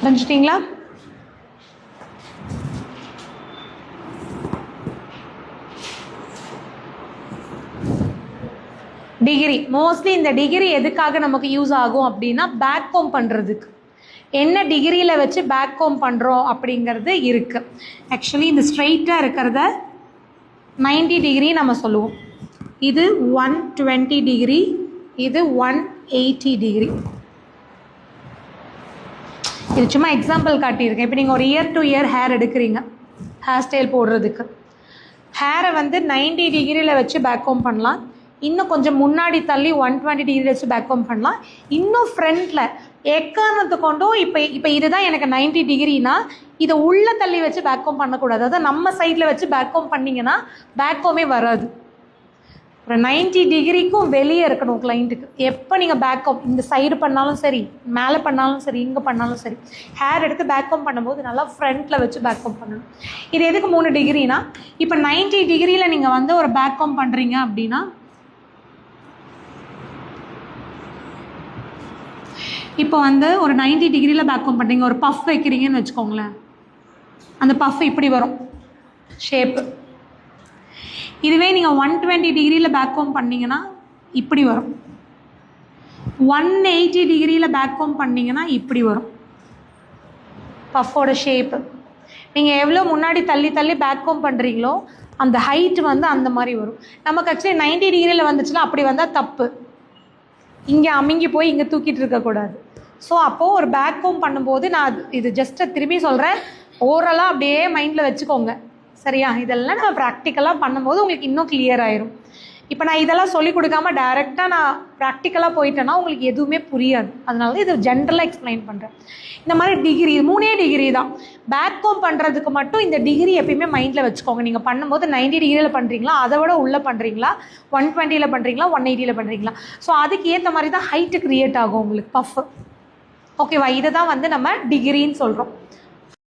புரிஞ்சுட்டிங்களா? Degree mostly இந்த degree எதுக்காக நமக்கு யூஸ் ஆகும் அப்படின்னா பேக் கோம் பண்ணுறதுக்கு. என்ன டிகிரியில் வச்சு பேக் கோம் பண்ணுறோம் அப்படிங்கிறது இருக்குது. ஆக்சுவலி இந்த ஸ்ட்ரைட்டாக இருக்கிறத 90 டிகிரி நம்ம சொல்லுவோம். இது 120 டிகிரி, இது 180 டிகிரி. இது சும்மா எக்ஸாம்பிள் காட்டியிருக்கேன். இப்போ நீங்கள் ஒரு இயர் டு இயர் ஹேர் எடுக்கிறீங்க, ஹேர் ஸ்டைல் போடுறதுக்கு ஹேரை வந்து 90 டிகிரியில் வச்சு பேக் கோம் பண்ணலாம். இன்னும் கொஞ்சம் முன்னாடி தள்ளி 120 டிகிரி வச்சு பேக் கோம் பண்ணலாம். இன்னும் ஃப்ரண்ட்டில் எக்காரணத்து கொண்டும் இப்போ இதுதான் எனக்கு 90 டிகிரினா இதை உள்ளே தள்ளி வச்சு பேக் கோம் பண்ணக்கூடாது. அதாவது நம்ம சைடில் வச்சு பேக் கோம் பண்ணிங்கன்னா பேக் கோமே வராது. ஒரு 90 டிகிரிக்கும் வெளியே இருக்கணும் கிளைண்ட்டுக்கு. எப்போ நீங்கள் பேக் கோம் இந்த சைடு பண்ணாலும் சரி, மேலே பண்ணாலும் சரி, இங்கே பண்ணாலும் சரி, ஹேர் எடுத்து பேக் கோம் பண்ணும்போது நல்லா ஃப்ரண்ட்டில் வச்சு பேக் கோம் பண்ணணும். இது எதுக்கு 3 டிகிரினா, இப்போ 90 டிகிரியில் நீங்கள் வந்து ஒரு பேக் கோம் பண்ணுறீங்க அப்படின்னா, இப்போ வந்து ஒரு 90 டிகிரியில் பேக் கோம் பண்ணுறீங்க, ஒரு பஃப் வைக்கிறீங்கன்னு வச்சுக்கோங்களேன். அந்த பஃப் இப்படி வரும் ஷேப்பு. இதுவே நீங்கள் 120 டிகிரியில் பேக் கோம் பண்ணிங்கன்னா இப்படி வரும். 180 டிகிரியில் பேக் கோம் பண்ணிங்கன்னா இப்படி வரும் பஃபோட ஷேப்பு. நீங்கள் எவ்வளோ முன்னாடி தள்ளி தள்ளி பேக் கோம் பண்ணுறீங்களோ அந்த ஹைட் வந்து அந்த மாதிரி வரும். நமக்கு ஆக்சுவலி 90 டிகிரியில் வந்துச்சுன்னா அப்படி வந்தால் தப்பு. இங்கே அமுங்கி போய் இங்கே தூக்கிட்டு இருக்கக்கூடாது. ஸோ அப்போது ஒரு பேக் கோம் பண்ணும்போது நான் இது ஜஸ்ட்டை திரும்பி சொல்கிறேன், ஓரலாக அப்படியே மைண்டில் வச்சுக்கோங்க. சரியா? இதெல்லாம் நான் ப்ராக்டிக்கலாக பண்ணும்போது உங்களுக்கு இன்னும் கிளியர் ஆயிரும். இப்போ நான் இதெல்லாம் சொல்லிக் கொடுக்காம டைரெக்டாக நான் ப்ராக்டிக்கலாக போயிட்டேன்னா உங்களுக்கு எதுவுமே புரியாது. அதனால தான் இது ஜென்ரலாக எக்ஸ்பிளைன் பண்ணுறேன். இந்த மாதிரி டிகிரி 3 டிகிரி தான். பேக் கோம் பண்ணுறதுக்கு மட்டும் இந்த டிகிரி எப்பயுமே மைண்டில் வச்சுக்கோங்க. நீங்கள் பண்ணும்போது 90 டிகிரியில் பண்ணுறீங்களா, அதை விட உள்ளே பண்ணுறீங்களா, 120ல் பண்ணுறீங்களா, 180ல் பண்ணுறீங்களா. ஸோ அதுக்கு ஏற்ற மாதிரி தான் ஹைட்டு க்ரியேட் ஆகும் உங்களுக்கு பஃப். ஓகேவா? இதை தான் வந்து நம்ம டிகிரின்னு சொல்கிறோம்.